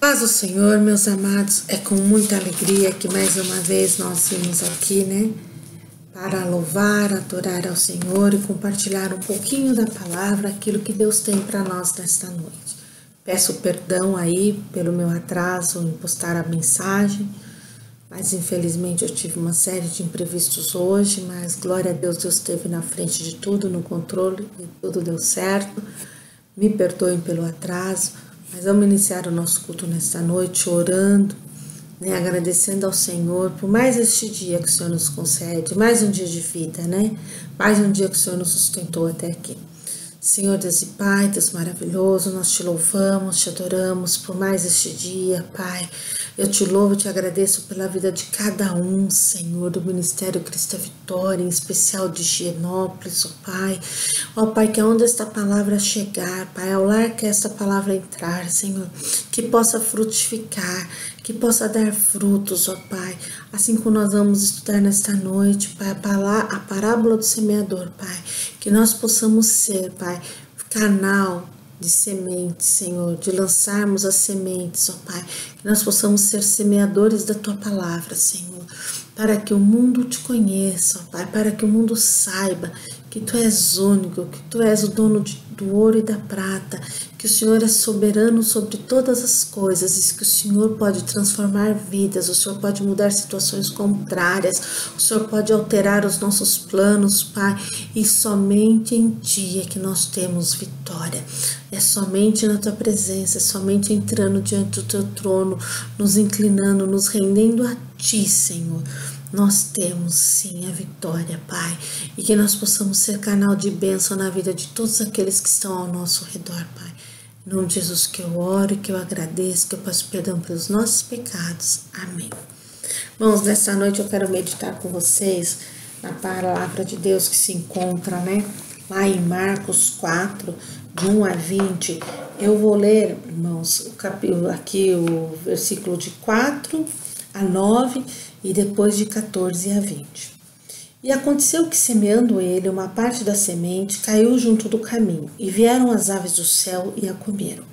Paz do Senhor, meus amados, é com muita alegria que mais uma vez nós vimos aqui, né, para louvar, adorar ao Senhor e compartilhar um pouquinho da palavra, aquilo que Deus tem para nós nesta noite. Peço perdão aí pelo meu atraso em postar a mensagem, mas infelizmente eu tive uma série de imprevistos hoje, mas glória a Deus, Deus esteve na frente de tudo, no controle, e tudo deu certo. Me perdoem pelo atraso, mas vamos iniciar o nosso culto nesta noite orando, né, agradecendo ao Senhor por mais este dia que o Senhor nos concede, mais um dia de vida, né? Mais um dia que o Senhor nos sustentou até aqui. Senhor Deus e Pai, Deus maravilhoso, nós te louvamos, te adoramos por mais este dia, Pai. Eu te louvo e te agradeço pela vida de cada um, Senhor, do Ministério Cristo é Vitória, em especial de Higienópolis, ó Pai. Ó Pai, que aonde esta palavra chegar, Pai, ao lar que esta palavra entrar, Senhor, que possa frutificar, que possa dar frutos, ó Pai. Assim como nós vamos estudar nesta noite, Pai, a parábola do semeador, Pai, que nós possamos ser, Pai, canal de sementes, Senhor, de lançarmos as sementes, ó Pai, que nós possamos ser semeadores da Tua palavra, Senhor, para que o mundo te conheça, ó Pai, para que o mundo saiba que Tu és único, que Tu és o dono do ouro e da prata, que o Senhor é soberano sobre todas as coisas e que o Senhor pode transformar vidas, o Senhor pode mudar situações contrárias, o Senhor pode alterar os nossos planos, Pai, e somente em Ti é que nós temos vitória. É somente na Tua presença, é somente entrando diante do Teu trono, nos inclinando, nos rendendo a Ti, Senhor. Nós temos sim a vitória, Pai, e que nós possamos ser canal de bênção na vida de todos aqueles que estão ao nosso redor, Pai. Em nome de Jesus que eu oro, que eu agradeço, que eu peço perdão pelos nossos pecados. Amém. Irmãos, nessa noite eu quero meditar com vocês na palavra de Deus que se encontra, né, lá em Marcos 4, de 1 a 20. Eu vou ler, irmãos, aqui o versículo de 4 a 9 e depois de 14 a 20. E aconteceu que, semeando ele, uma parte da semente caiu junto do caminho, e vieram as aves do céu e a comeram.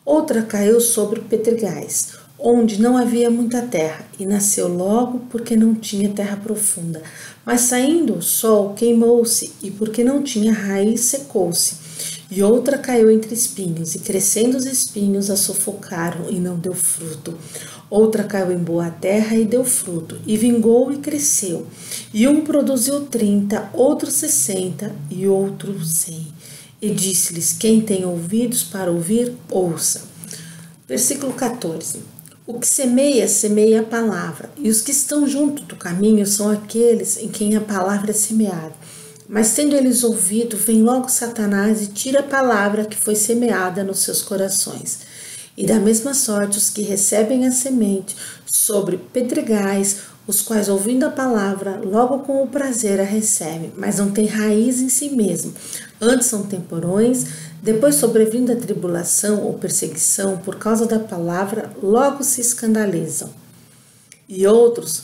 Outra caiu sobre pedregais, onde não havia muita terra, e nasceu logo porque não tinha terra profunda. Mas saindo o sol, queimou-se, e porque não tinha raiz, secou-se. E outra caiu entre espinhos, e crescendo os espinhos a sufocaram, e não deu fruto. Outra caiu em boa terra e deu fruto, e vingou e cresceu. E um produziu 30, outro 60 e outro 100. E disse-lhes: quem tem ouvidos para ouvir, ouça. Versículo 14. O que semeia, semeia a palavra, e os que estão junto do caminho são aqueles em quem a palavra é semeada. Mas tendo eles ouvido, vem logo Satanás e tira a palavra que foi semeada nos seus corações. E da mesma sorte os que recebem a semente sobre pedregais, os quais ouvindo a palavra, logo com o prazer a recebem, mas não têm raiz em si mesmo. Antes são temporões, depois sobrevindo a tribulação ou perseguição por causa da palavra, logo se escandalizam. E outros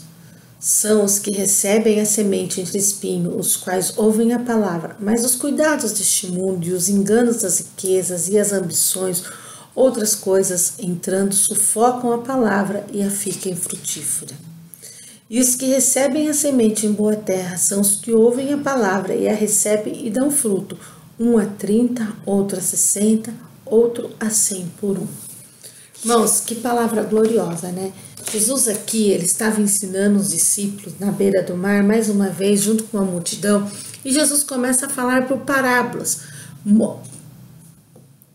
são os que recebem a semente entre espinhos, os quais ouvem a palavra, mas os cuidados deste mundo e os enganos das riquezas e as ambições, outras coisas entrando, sufocam a palavra e a fica infrutífera. E os que recebem a semente em boa terra são os que ouvem a palavra e a recebem e dão fruto, um a 30, outro a 60, outro a 100 por um. Irmãos, que palavra gloriosa, né? Jesus aqui, ele estava ensinando os discípulos na beira do mar, mais uma vez, junto com a multidão, e Jesus começa a falar por parábolas.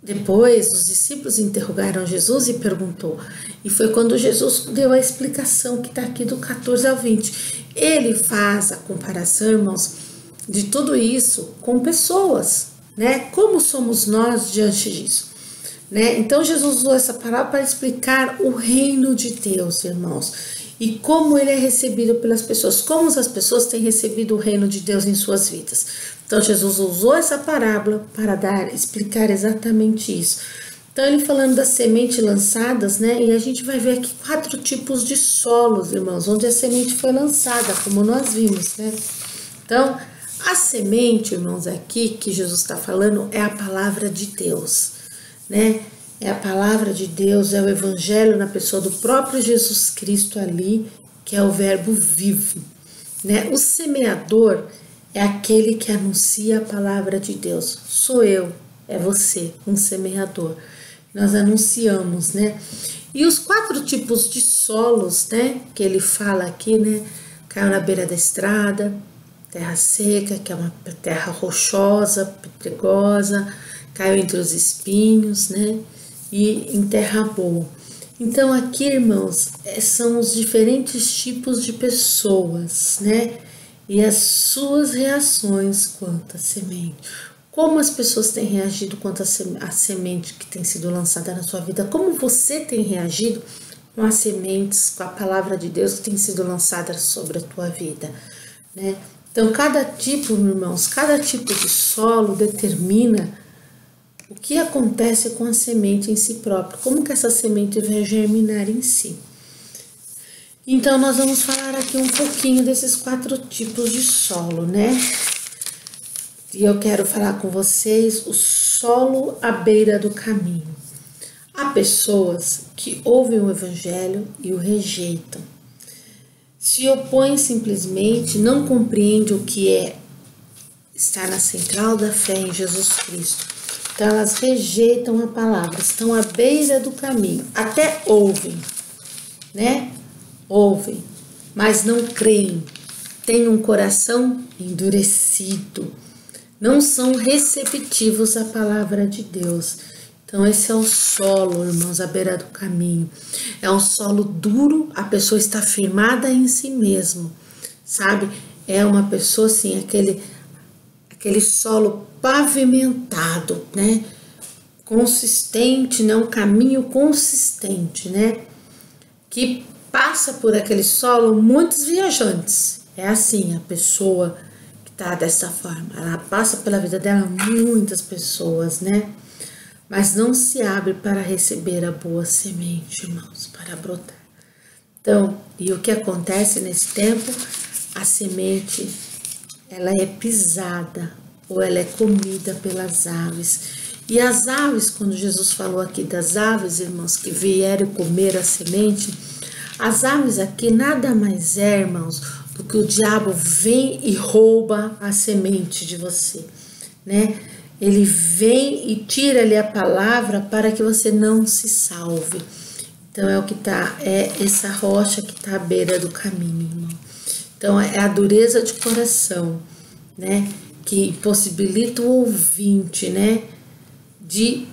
Depois, os discípulos interrogaram Jesus e perguntou, e foi quando Jesus deu a explicação que está aqui do 14 ao 20. Ele faz a comparação, irmãos, de tudo isso com pessoas, né? Como somos nós diante disso? Né? Então, Jesus usou essa palavra para explicar o reino de Deus, irmãos, e como ele é recebido pelas pessoas, como as pessoas têm recebido o reino de Deus em suas vidas. Então, Jesus usou essa parábola para explicar exatamente isso. Então, ele falando das sementes lançadas, né? E a gente vai ver aqui 4 tipos de solos, irmãos, onde a semente foi lançada, como nós vimos, né? Então, a semente, irmãos, aqui que Jesus está falando é a palavra de Deus, né? é a palavra de Deus, é o evangelho na pessoa do próprio Jesus Cristo ali, que é o verbo vivo, né? O semeador é aquele que anuncia a palavra de Deus. Sou eu, é você, um semeador. Nós anunciamos, né? E os 4 tipos de solos, né, que ele fala aqui, né? Caiu na beira da estrada, terra seca, que é uma terra rochosa, pedregosa, caiu entre os espinhos, né? E em terra boa. Então aqui, irmãos, são os diferentes tipos de pessoas, né? E as suas reações quanto à semente. Como as pessoas têm reagido quanto à semente que tem sido lançada na sua vida? Como você tem reagido com as sementes, com a palavra de Deus que tem sido lançada sobre a tua vida, né? Então, cada tipo, irmãos, cada tipo de solo determina o que acontece com a semente em si própria, como que essa semente vai germinar em si. Então, nós vamos falar aqui um pouquinho desses 4 tipos de solo, né? E eu quero falar com vocês o solo à beira do caminho. Há pessoas que ouvem o evangelho e o rejeitam. Se opõem simplesmente, não compreendem o que é estar na central da fé em Jesus Cristo. Então elas rejeitam a palavra, estão à beira do caminho, até ouvem, né? Ouvem, mas não creem, têm um coração endurecido, não são receptivos à palavra de Deus. Então esse é o solo, irmãos, à beira do caminho. É um solo duro, a pessoa está firmada em si mesmo, sabe? É uma pessoa assim, aquele solo pavimentado, né? Consistente, né? Um caminho consistente, né? Que passa por aquele solo muitos viajantes. É assim, a pessoa que está dessa forma, ela passa pela vida dela muitas pessoas, né? Mas não se abre para receber a boa semente, irmãos, para brotar. Então, e o que acontece nesse tempo? A semente, ela é pisada ou ela é comida pelas aves. E as aves, quando Jesus falou aqui das aves, irmãos, que vieram comer a semente, as aves aqui nada mais é, irmãos, do que o diabo vem e rouba a semente de você, né? Ele vem e tira ali a palavra para que você não se salve. Então é o que tá, é essa rocha que está à beira do caminho, irmão. Então é a dureza de coração, né? Que possibilita o ouvinte, né? De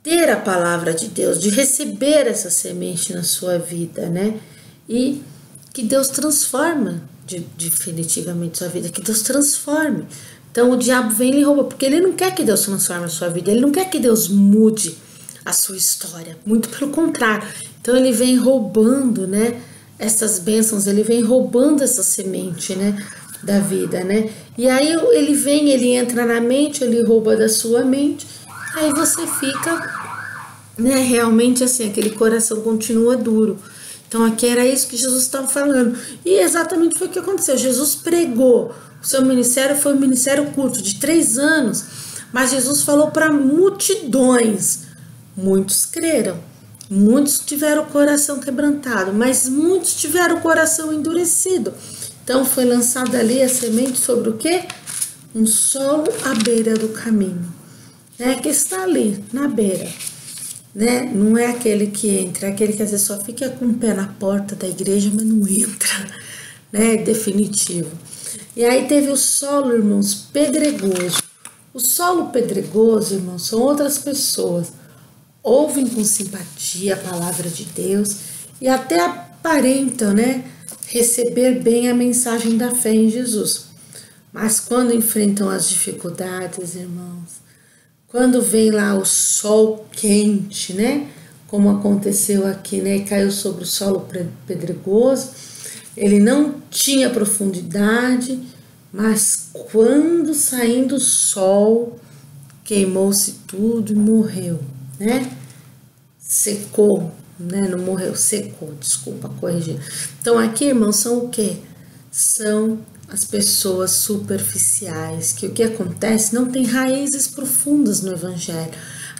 ter a palavra de Deus, de receber essa semente na sua vida, né? E que Deus transforma definitivamente sua vida, que Deus transforme. Então o diabo vem e lhe rouba, porque ele não quer que Deus transforme a sua vida, ele não quer que Deus mude a sua história, muito pelo contrário. Então ele vem roubando, né, essas bênçãos, ele vem roubando essa semente, né, da vida, né. E aí ele vem, ele entra na mente, ele rouba da sua mente, aí você fica, né, realmente assim, aquele coração continua duro. Então aqui era isso que Jesus estava falando, e exatamente foi o que aconteceu. Jesus pregou, o seu ministério foi um ministério curto, de 3 anos, mas Jesus falou para multidões. Muitos creram, muitos tiveram o coração quebrantado, mas muitos tiveram o coração endurecido. Então foi lançada ali a semente sobre o quê? Um solo à beira do caminho, né? Que está ali, na beira, né? Não é aquele que entra, é aquele que às vezes só fica com o pé na porta da igreja, mas não entra, né? Definitivo. E aí teve o solo, irmãos, pedregoso. O solo pedregoso, irmãos, são outras pessoas. Ouvem com simpatia a palavra de Deus e até aparentam, né, receber bem a mensagem da fé em Jesus. Mas quando enfrentam as dificuldades, irmãos, quando vem lá o sol quente, né, como aconteceu aqui, né, e caiu sobre o solo pedregoso, ele não tinha profundidade, mas quando saindo o sol, queimou-se tudo e morreu, né? Secou, né? Não morreu, secou, desculpa, corrigir. Então aqui, irmãos, são o quê? São as pessoas superficiais, que o que acontece não tem raízes profundas no evangelho.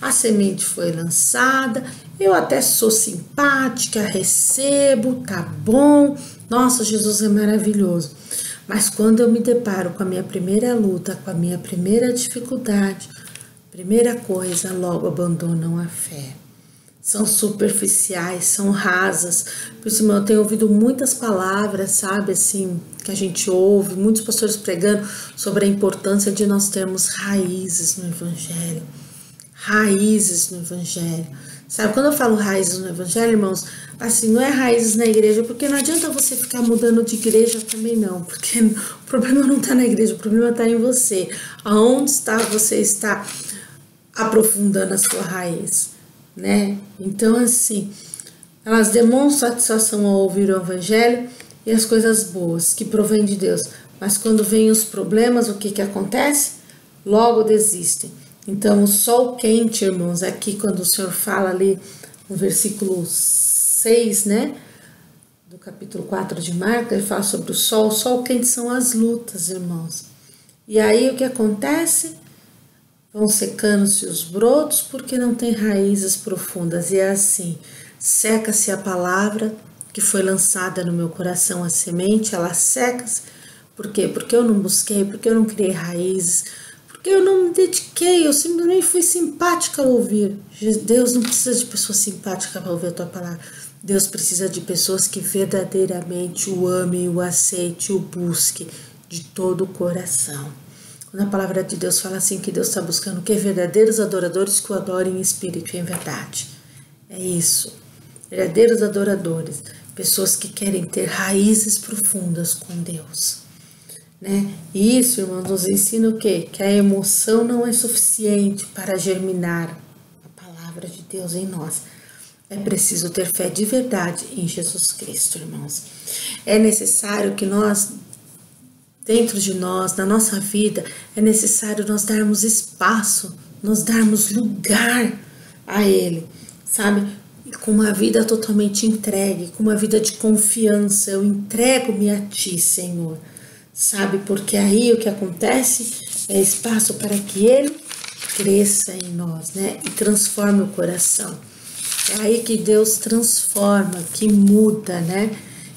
a semente foi lançada, eu até sou simpática, recebo, tá bom, nossa, Jesus é maravilhoso. Mas quando eu me deparo com a minha primeira luta, com a minha primeira dificuldade, primeira coisa, logo abandonam a fé. São superficiais, são rasas. Por isso, eu tenho ouvido muitas palavras, sabe, assim, que a gente ouve, muitos pastores pregando sobre a importância de nós termos raízes no Evangelho. Raízes no Evangelho. Sabe, quando eu falo raízes no Evangelho, irmãos, assim, não é raízes na igreja, porque não adianta você ficar mudando de igreja também não, porque o problema não está na igreja, o problema está em você. Aonde você está aprofundando a sua raiz, né? Então, assim, elas demonstram satisfação ao ouvir o Evangelho e as coisas boas que provém de Deus. Mas quando vêm os problemas, o que acontece? Logo desistem. Então, o sol quente, irmãos, aqui quando o Senhor fala ali no versículo 6, né, do capítulo 4 de Marcos, ele fala sobre o sol quente são as lutas, irmãos. E aí o que acontece? Vão secando-se os brotos porque não tem raízes profundas. E é assim, seca-se a palavra que foi lançada no meu coração, a semente, ela seca-se. Por quê? Porque eu não busquei, porque eu não criei raízes, porque eu não me dediquei, eu simplesmente fui simpática ao ouvir. Deus não precisa de pessoas simpáticas para ouvir a tua palavra. Deus precisa de pessoas que verdadeiramente o amem, o aceitem, o busquem de todo o coração. Quando a palavra de Deus fala assim, que Deus está buscando o que? Verdadeiros adoradores que o adorem em espírito e em verdade. É isso. Verdadeiros adoradores. Pessoas que querem ter raízes profundas com Deus. Né? E isso, irmãos, nos ensina o quê? Que a emoção não é suficiente para germinar a palavra de Deus em nós. É preciso ter fé de verdade em Jesus Cristo, irmãos. É necessário que nós, dentro de nós, na nossa vida, é necessário nós darmos espaço, nós darmos lugar a Ele, sabe? Com uma vida totalmente entregue, com uma vida de confiança. Eu entrego-me a Ti, Senhor. Sabe, porque aí o que acontece é espaço para que Ele cresça em nós, né? E transforme o coração. É aí que Deus transforma, que muda, né?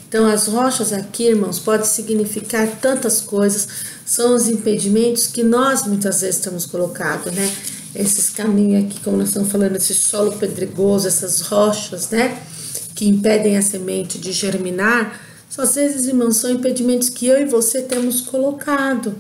Então, as rochas aqui, irmãos, pode significar tantas coisas. São os impedimentos que nós muitas vezes estamos colocados, né? Esses caminhos aqui, como nós estamos falando, esse solo pedregoso, essas rochas, né? Que impedem a semente de germinar. Às vezes, irmãos, são impedimentos que eu e você temos colocado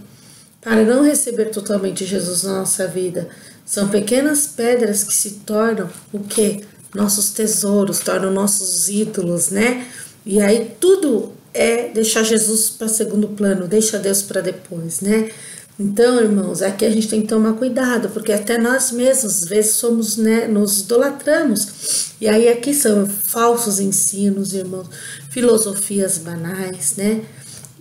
para não receber totalmente Jesus na nossa vida. São pequenas pedras que se tornam o quê? Nossos tesouros, tornam nossos ídolos, né? E aí tudo é deixar Jesus para segundo plano, deixa Deus para depois, né? Então, irmãos, aqui a gente tem que tomar cuidado, porque até nós mesmos, às vezes, somos, né, nos idolatramos. E aí aqui são falsos ensinos, irmãos, filosofias banais, né?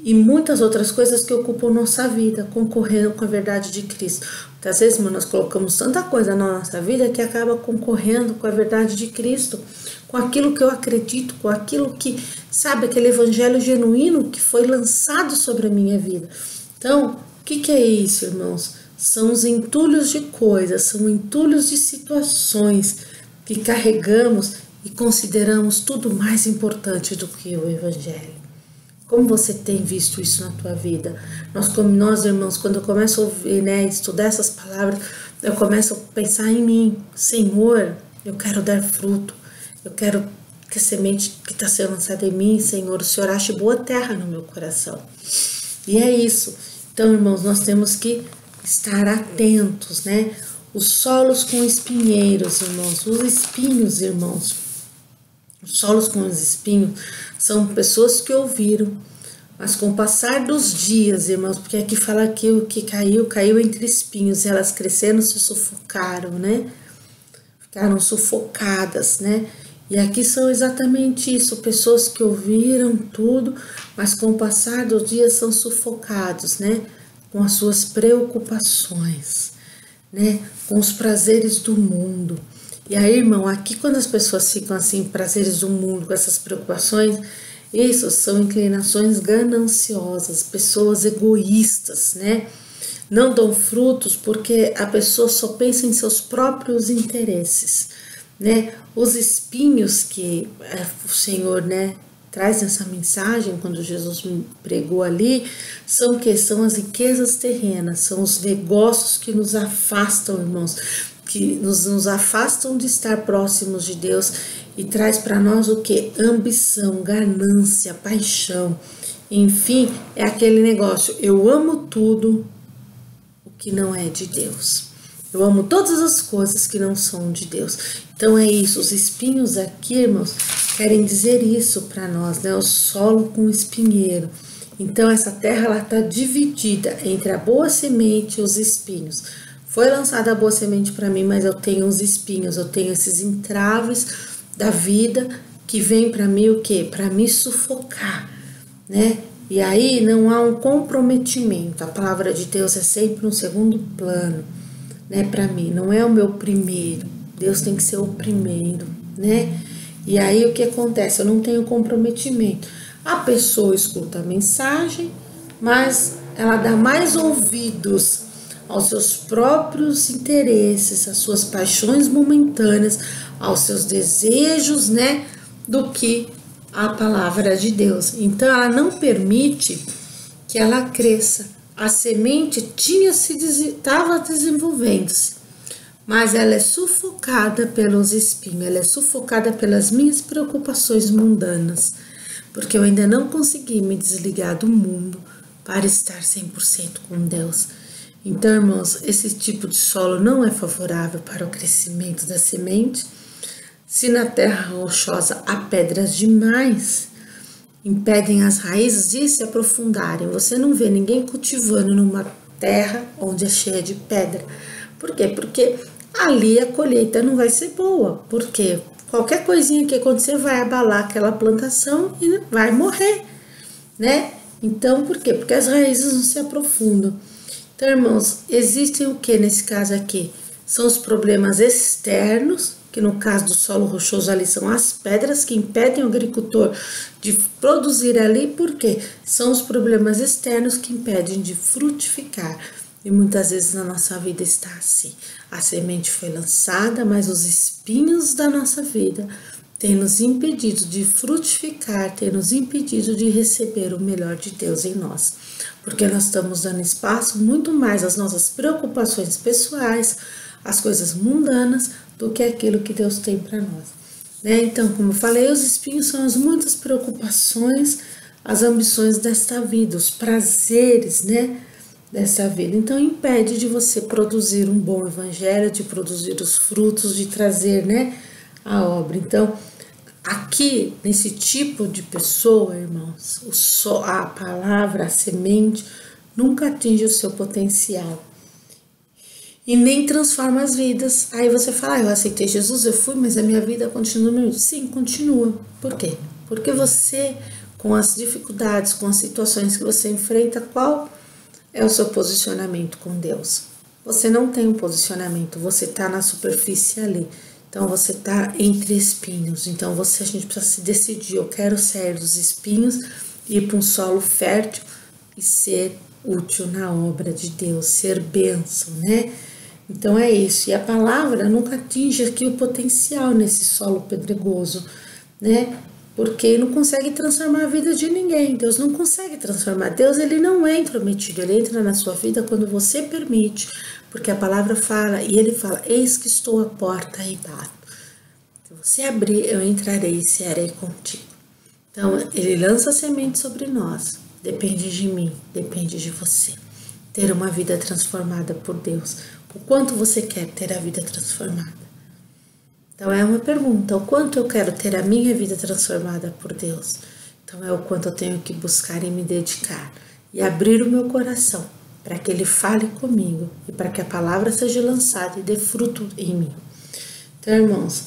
E muitas outras coisas que ocupam nossa vida, concorrendo com a verdade de Cristo. Muitas vezes, irmãos, nós colocamos tanta coisa na nossa vida que acaba concorrendo com a verdade de Cristo, com aquilo que eu acredito, com aquilo que, sabe, aquele evangelho genuíno que foi lançado sobre a minha vida. Então, o que é isso, irmãos? São os entulhos de coisas, são entulhos de situações que carregamos e consideramos tudo mais importante do que o Evangelho. Como você tem visto isso na tua vida? Nós, irmãos, quando eu começo a ouvir, né, estudar essas palavras, eu começo a pensar em mim. Senhor, eu quero dar fruto. Eu quero que a semente que está sendo lançada em mim, Senhor, o Senhor ache boa terra no meu coração. E é isso. Então, irmãos, nós temos que estar atentos, né? Os solos com espinheiros, irmãos, os espinhos, irmãos. Os solos com os espinhos são pessoas que ouviram, mas com o passar dos dias, irmãos, porque aqui fala que o que caiu entre espinhos, e elas cresceram, se sufocaram, né? Ficaram sufocadas, né? E aqui são exatamente isso, pessoas que ouviram tudo, mas com o passar dos dias são sufocados, né? Com as suas preocupações, né? Com os prazeres do mundo. E aí, irmão, aqui quando as pessoas ficam assim, prazeres do mundo, com essas preocupações, isso são inclinações gananciosas, pessoas egoístas, né? não dão frutos porque a pessoa só pensa em seus próprios interesses, né? Os espinhos que o Senhor, né, traz nessa mensagem, quando Jesus pregou ali, são que são as riquezas terrenas, são os negócios que nos afastam, irmãos, que nos afastam de estar próximos de Deus e traz para nós o que? Ambição, ganância, paixão, enfim, é aquele negócio, eu amo tudo o que não é de Deus. Eu amo todas as coisas que não são de Deus. Então é isso, os espinhos aqui, irmãos, querem dizer isso para nós, né? O solo com espinheiro. Então essa terra ela está dividida entre a boa semente e os espinhos. Foi lançada a boa semente para mim, mas eu tenho os espinhos, eu tenho esses entraves da vida que vem para mim o quê? Para me sufocar, né? E aí não há um comprometimento. A palavra de Deus é sempre um segundo plano, né? Para mim, não é o meu primeiro. Deus tem que ser o primeiro, né? E aí o que acontece? Eu não tenho comprometimento. A pessoa escuta a mensagem, mas ela dá mais ouvidos aos seus próprios interesses, às suas paixões momentâneas, aos seus desejos, né? Do que a palavra de Deus. Então ela não permite que ela cresça. A semente estava desenvolvendo-se, mas ela é sufocada pelos espinhos, ela é sufocada pelas minhas preocupações mundanas, porque eu ainda não consegui me desligar do mundo para estar 100% com Deus. Então, irmãos, esse tipo de solo não é favorável para o crescimento da semente. Se na terra rochosa há pedras demais, impedem as raízes de se aprofundarem. Você não vê ninguém cultivando numa terra onde é cheia de pedra. Por quê? Porque ali a colheita não vai ser boa. Porque qualquer coisinha que acontecer vai abalar aquela plantação e vai morrer, né? Então, por quê? Porque as raízes não se aprofundam. Então, irmãos, existem o que nesse caso aqui? São os problemas externos, que no caso do solo rochoso ali são as pedras que impedem o agricultor de produzir ali, porque são os problemas externos que impedem de frutificar. E muitas vezes na nossa vida está assim. A semente foi lançada, mas os espinhos da nossa vida têm nos impedido de frutificar, têm nos impedido de receber o melhor de Deus em nós. Porque nós estamos dando espaço muito mais às nossas preocupações pessoais, às coisas mundanas, do que aquilo que Deus tem para nós, né? Então, como eu falei, os espinhos são as muitas preocupações, as ambições desta vida, os prazeres, né, dessa vida. Então, impede de você produzir um bom evangelho, de produzir os frutos, de trazer, né, a obra. Então, aqui, nesse tipo de pessoa, irmãos, a palavra, a semente, nunca atinge o seu potencial. E nem transforma as vidas. Aí você fala, eu aceitei Jesus, eu fui, mas a minha vida continua mesmo. Sim, continua. Por quê? Porque você, com as dificuldades, com as situações que você enfrenta, qual é o seu posicionamento com Deus? Você não tem um posicionamento, você está na superfície ali. Então você está entre espinhos. Então a gente precisa se decidir, eu quero sair dos espinhos, ir para um solo fértil e ser útil na obra de Deus, ser bênção, né? Então é isso, e a palavra nunca atinge aqui o potencial nesse solo pedregoso, né? Porque não consegue transformar a vida de ninguém, Deus não consegue transformar, Deus ele não é intrometido, ele entra na sua vida quando você permite, porque a palavra fala, e ele fala, eis que estou à porta e bato, se você abrir eu entrarei e cearei contigo. Então ele lança a semente sobre nós, depende de mim, depende de você, ter uma vida transformada por Deus. O quanto você quer ter a vida transformada? Então é uma pergunta, o quanto eu quero ter a minha vida transformada por Deus? Então é o quanto eu tenho que buscar e me dedicar e abrir o meu coração para que Ele fale comigo e para que a palavra seja lançada e dê fruto em mim. Então, irmãos,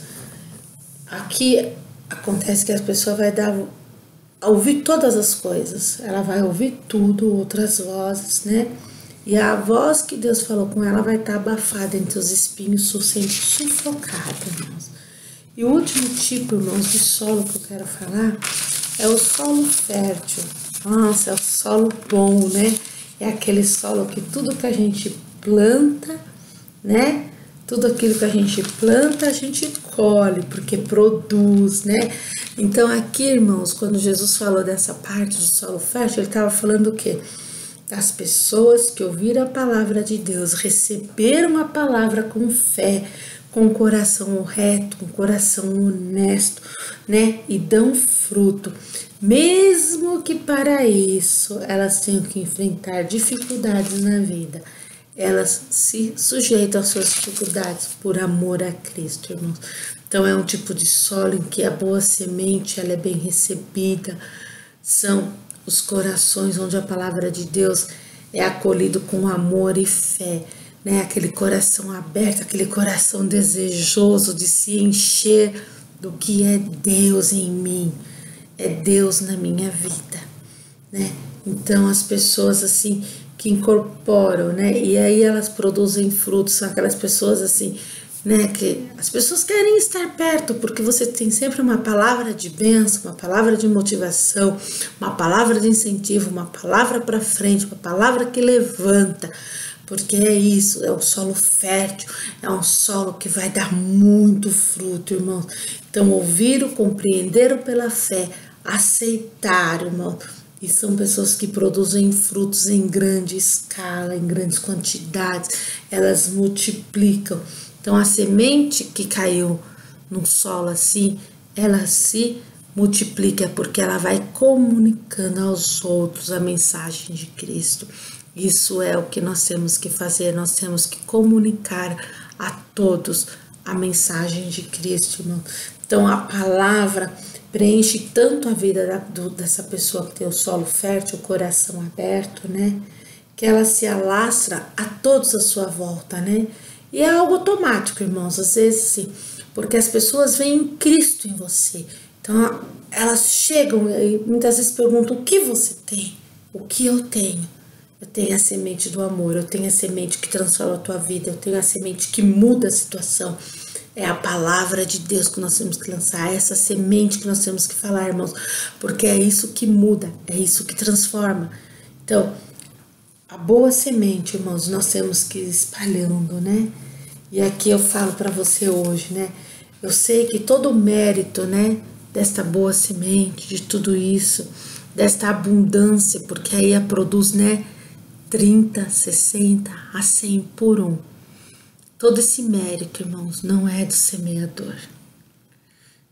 aqui acontece que a pessoa vai ouvir todas as coisas, ela vai ouvir tudo, outras vozes, né? E a voz que Deus falou com ela vai estar abafada entre os espinhos, sendo sufocada, irmãos. E o último tipo, irmãos, de solo que eu quero falar é o solo fértil. Nossa, é o solo bom, né? é aquele solo que tudo que a gente planta, né? Tudo aquilo que a gente planta, a gente colhe, porque produz, né? Então aqui, irmãos, quando Jesus falou dessa parte do solo fértil, ele estava falando o quê? Das pessoas que ouviram a palavra de Deus, receberam a palavra com fé, com o coração reto, com o coração honesto, né? E dão fruto. Mesmo que para isso elas tenham que enfrentar dificuldades na vida, elas se sujeitam às suas dificuldades por amor a Cristo, irmãos. Então é um tipo de solo em que a boa semente ela é bem recebida, são os corações onde a palavra de Deus é acolhido com amor e fé, né? Aquele coração aberto, aquele coração desejoso de se encher do que é Deus em mim, é Deus na minha vida, né? Então as pessoas assim que incorporam, né? E aí elas produzem frutos, são aquelas pessoas assim, né? Que as pessoas querem estar perto, porque você tem sempre uma palavra de bênção, uma palavra de motivação, uma palavra de incentivo, uma palavra para frente, uma palavra que levanta, porque é isso, é um solo fértil, é um solo que vai dar muito fruto, irmãos. Então ouviram, compreenderam pela fé, aceitaram, irmãos. E são pessoas que produzem frutos em grande escala, em grandes quantidades, elas multiplicam. Então a semente que caiu num solo assim, ela se multiplica porque ela vai comunicando aos outros a mensagem de Cristo. Isso é o que nós temos que fazer, nós temos que comunicar a todos a mensagem de Cristo, irmão. Então a palavra preenche tanto a vida dessa pessoa que tem o solo fértil, o coração aberto, né? Que ela se alastra a todos à sua volta, né? E é algo automático, irmãos, às vezes sim, porque as pessoas veem Cristo em você. Então elas chegam e muitas vezes perguntam: o que você tem? O que eu tenho? Eu tenho a semente do amor, eu tenho a semente que transforma a tua vida, eu tenho a semente que muda a situação. É a palavra de Deus que nós temos que lançar, é essa semente que nós temos que falar, irmãos, porque é isso que muda, é isso que transforma. Então, a boa semente, irmãos, nós temos que ir espalhando, né? E aqui eu falo para você hoje, né? Eu sei que todo o mérito, né, desta boa semente, de tudo isso, desta abundância, porque aí a produz, né, 30, 60 a 100 por um. Todo esse mérito, irmãos, não é do semeador,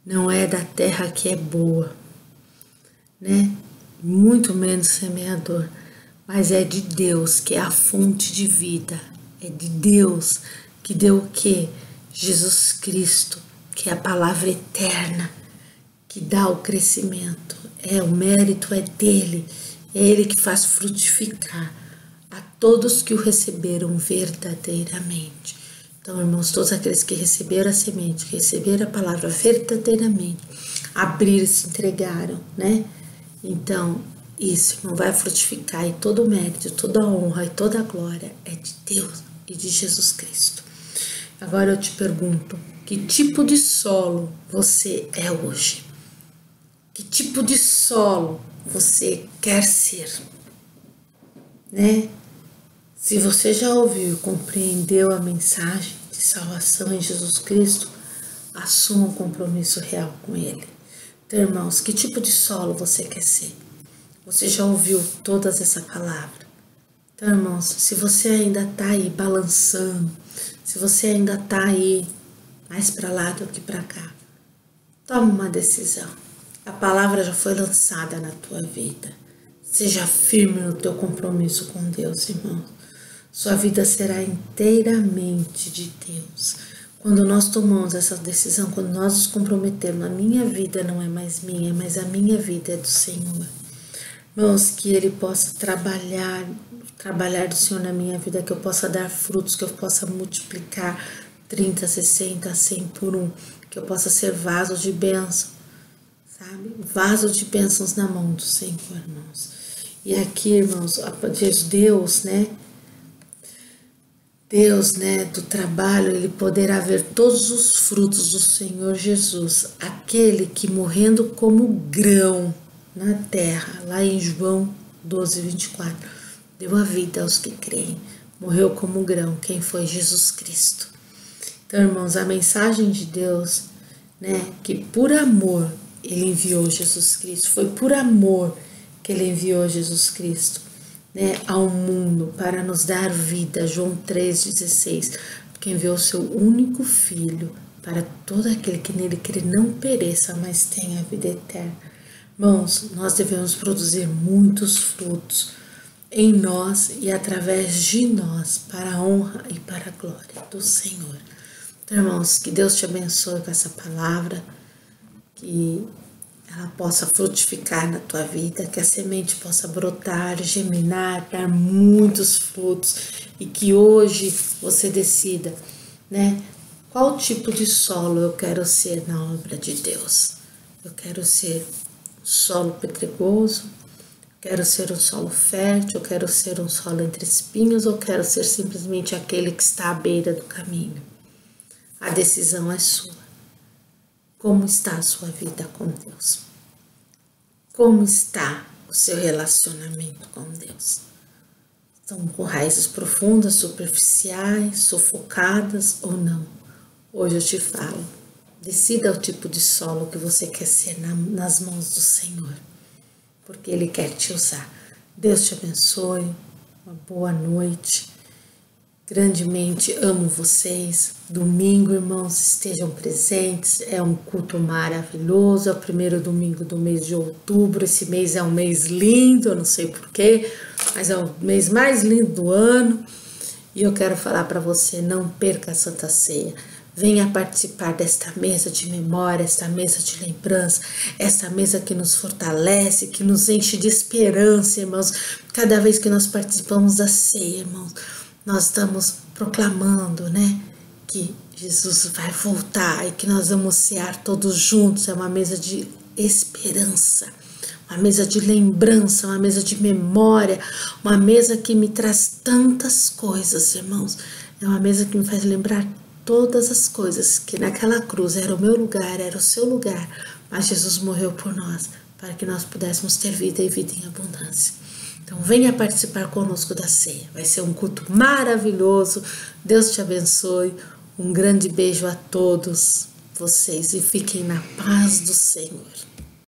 não é da terra que é boa, né? Muito menos semeador, mas é de Deus, que é a fonte de vida, é de Deus que deu o quê? Jesus Cristo, que é a palavra eterna, que dá o crescimento, o mérito é dele, é ele que faz frutificar a todos que o receberam verdadeiramente. Então, irmãos, todos aqueles que receberam a semente, que receberam a palavra verdadeiramente, abriram e se entregaram, né? Então, isso, irmão, vai frutificar, e todo o mérito, toda a honra e toda a glória é de Deus e de Jesus Cristo. Agora eu te pergunto, que tipo de solo você é hoje? Que tipo de solo você quer ser, né? Se você já ouviu e compreendeu a mensagem de salvação em Jesus Cristo, assuma um compromisso real com Ele. Então, irmãos, que tipo de solo você quer ser? Você já ouviu todas essa palavra? Então, irmãos, se você ainda está aí balançando, se você ainda está aí mais para lá do que para cá, toma uma decisão. A palavra já foi lançada na tua vida. Seja firme no teu compromisso com Deus, irmão. Sua vida será inteiramente de Deus. Quando nós tomamos essa decisão, quando nós nos comprometemos, a minha vida não é mais minha, mas a minha vida é do Senhor. Irmãos, que Ele possa trabalhar do Senhor na minha vida, que eu possa dar frutos, que eu possa multiplicar 30, 60, 100 por um, que eu possa ser vaso de bênção, sabe? Vaso de bênçãos na mão do Senhor, irmãos. E aqui, irmãos, Deus, né, do trabalho, Ele poderá ver todos os frutos do Senhor Jesus, aquele que morrendo como grão na terra, lá em João 12, 24, deu a vida aos que creem, morreu como grão. Quem foi? Jesus Cristo. Então, irmãos, a mensagem de Deus, né, que por amor Ele enviou Jesus Cristo, foi por amor que Ele enviou Jesus Cristo, né, ao mundo para nos dar vida. João 3,16, porque enviou o seu único Filho para todo aquele que nele crê não pereça, mas tenha a vida eterna. Irmãos, nós devemos produzir muitos frutos em nós e através de nós, para a honra e para a glória do Senhor. Então, irmãos, que Deus te abençoe com essa palavra, que ela possa frutificar na tua vida, que a semente possa brotar, germinar, dar muitos frutos e que hoje você decida, né, qual tipo de solo eu quero ser na obra de Deus. Eu quero ser um solo pedregoso, quero ser um solo fértil, eu quero ser um solo entre espinhos ou quero ser simplesmente aquele que está à beira do caminho. A decisão é sua. Como está a sua vida com Deus? Como está o seu relacionamento com Deus? Estão com raízes profundas, superficiais, sufocadas ou não? Hoje eu te falo, decida o tipo de solo que você quer ser nas mãos do Senhor, porque Ele quer te usar. Deus te abençoe, uma boa noite. Grandemente amo vocês. Domingo, irmãos, estejam presentes. É um culto maravilhoso. É o primeiro domingo do mês de outubro. Esse mês é um mês lindo, eu não sei porquê, mas é o mês mais lindo do ano. E eu quero falar para você, não perca a Santa Ceia. Venha participar desta mesa de memória, esta mesa de lembrança, esta mesa que nos fortalece, que nos enche de esperança, irmãos. Cada vez que nós participamos da ceia, irmãos, nós estamos proclamando, né, que Jesus vai voltar e que nós vamos cear todos juntos. É uma mesa de esperança, uma mesa de lembrança, uma mesa de memória, uma mesa que me traz tantas coisas, irmãos. É uma mesa que me faz lembrar todas as coisas que naquela cruz era o meu lugar, era o seu lugar, mas Jesus morreu por nós, para que nós pudéssemos ter vida e vida em abundância. Então venha participar conosco da ceia, vai ser um culto maravilhoso. Deus te abençoe, um grande beijo a todos vocês e fiquem na paz do Senhor.